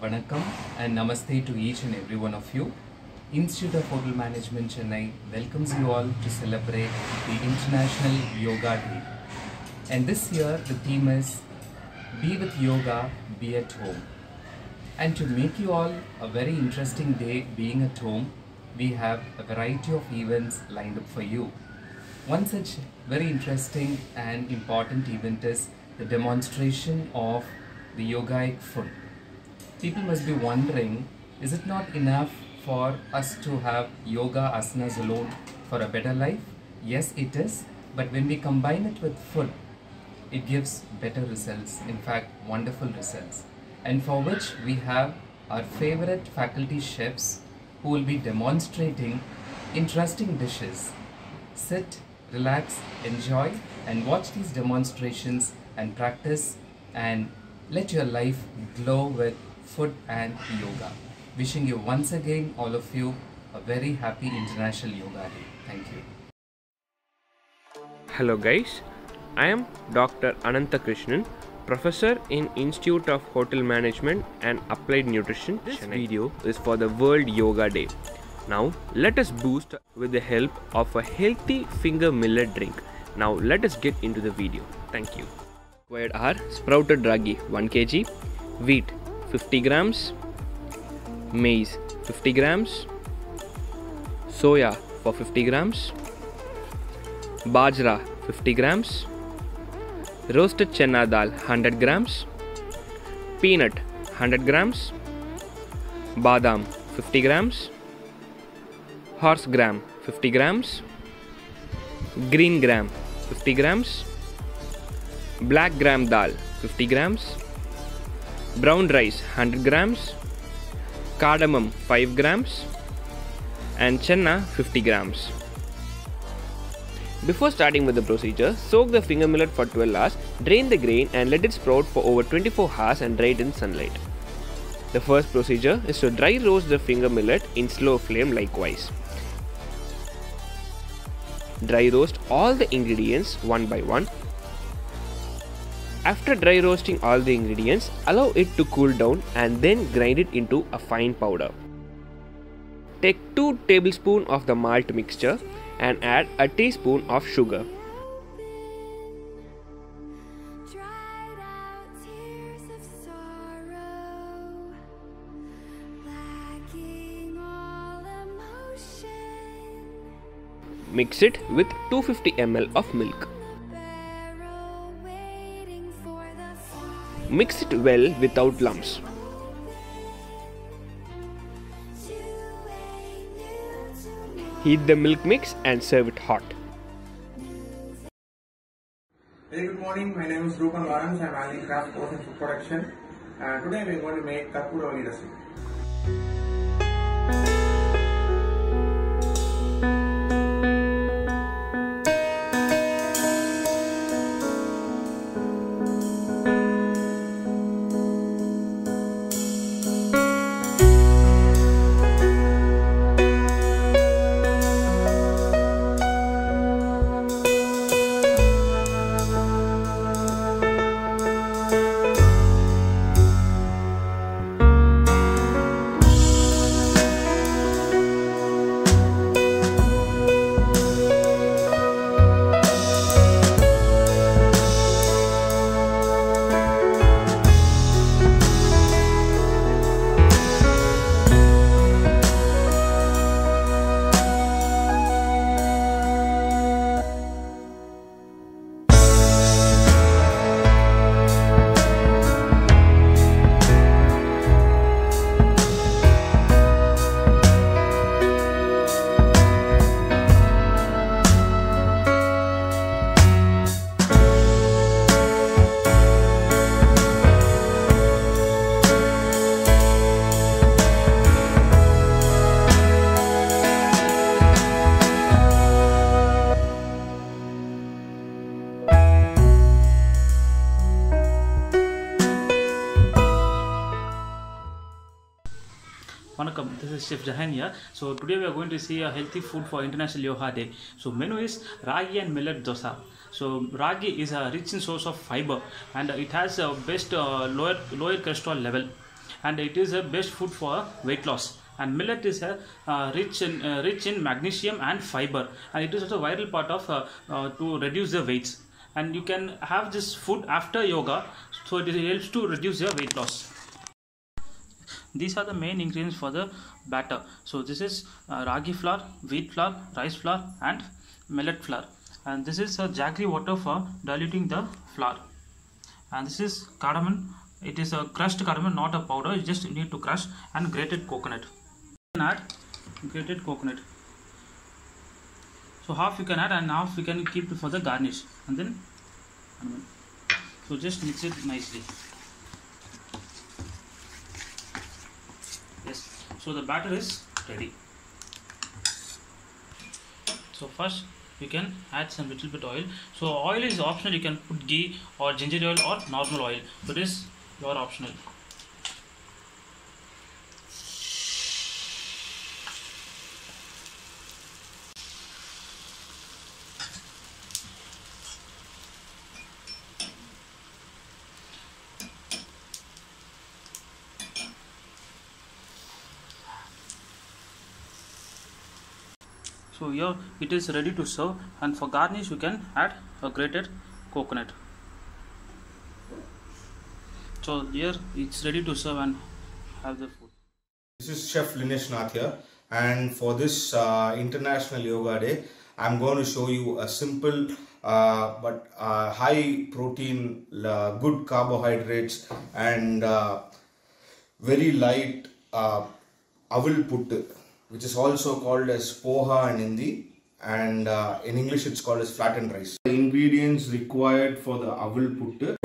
Vanakkam and Namaste to each and every one of you. Institute of Hotel Management Chennai welcomes you all to celebrate the International Yoga Day. And this year the theme is Be with Yoga, Be at Home. And to make you all a very interesting day being at home, we have a variety of events lined up for you. One such very interesting and important event is the demonstration of the yogic food. People must be wondering, is it not enough for us to have yoga asanas alone for a better life? Yes, it is, but when we combine it with food, it gives better results, in fact, wonderful results. And for which we have our favorite faculty chefs who will be demonstrating interesting dishes. Sit, relax, enjoy, and watch these demonstrations and practice and let your life glow with food and yoga. Wishing you once again, all of you, a very happy International Yoga Day. Thank you. Hello guys, I am Dr. Anantha Krishnan, Professor in Institute of Hotel Management and Applied Nutrition. This video is for the World Yoga Day. Now let us boost with the help of a healthy finger millet drink. Now let us get into the video. Thank you. Required are sprouted ragi 1 kg, wheat 50 grams, maize 50 grams, soya for 50 grams, bajra 50 grams, roasted chana dal 100 grams, peanut 100 grams, badam 50 grams, horse gram 50 grams, green gram 50 grams, black gram dal 50 grams, brown rice 100 grams, cardamom 5 grams and chenna 50 grams. Before starting with the procedure, soak the finger millet for 12 hours, drain the grain and let it sprout for over 24 hours and dry it in sunlight. The first procedure is to dry roast the finger millet in slow flame likewise. Dry roast all the ingredients one by one. After dry roasting all the ingredients, allow it to cool down and then grind it into a fine powder. Take 2 tablespoons of the malt mixture and add a teaspoon of sugar. Mix it with 250 ml of milk. Mix it well without lumps. Heat the milk mix and serve it hot. Very good morning, my name is Rupan Lawrence. I am handling craft course in food production. Today we are going to make Karpooravali recipe. Vanakkam, this is Chef Jahan here. So today we are going to see a healthy food for International Yoga Day. So menu is ragi and millet dosa. So ragi is a rich in source of fiber and it has a best lower cholesterol level. and it is a best food for weight loss. And millet is rich in magnesium and fiber, and it is also a vital part of to reduce the weights. And you can have this food after yoga, so it helps to reduce your weight loss. These are the main ingredients for the batter. So this is ragi flour, wheat flour, rice flour, and millet flour. And this is jaggery water for diluting the flour. And this is cardamom. It is a crushed cardamom, not a powder. You just need to crush. And grated coconut. You can add grated coconut. So half you can add and half you can keep for the garnish. And then so just mix it nicely. Yes. So the batter is ready. So first you can add some little bit oil. So oil is optional. You can put ghee or ginger oil or normal oil. So this is your optional. So here it is ready to serve, and for garnish you can add a grated coconut. So here it's ready to serve and have the food. This is Chef Linesh Nath here, and for this International Yoga Day, I'm going to show you a simple but high protein, good carbohydrates, and very light aval puttu, which is also called as poha in Hindi, and in English it's called as flattened rice. The ingredients required for the aval puttu.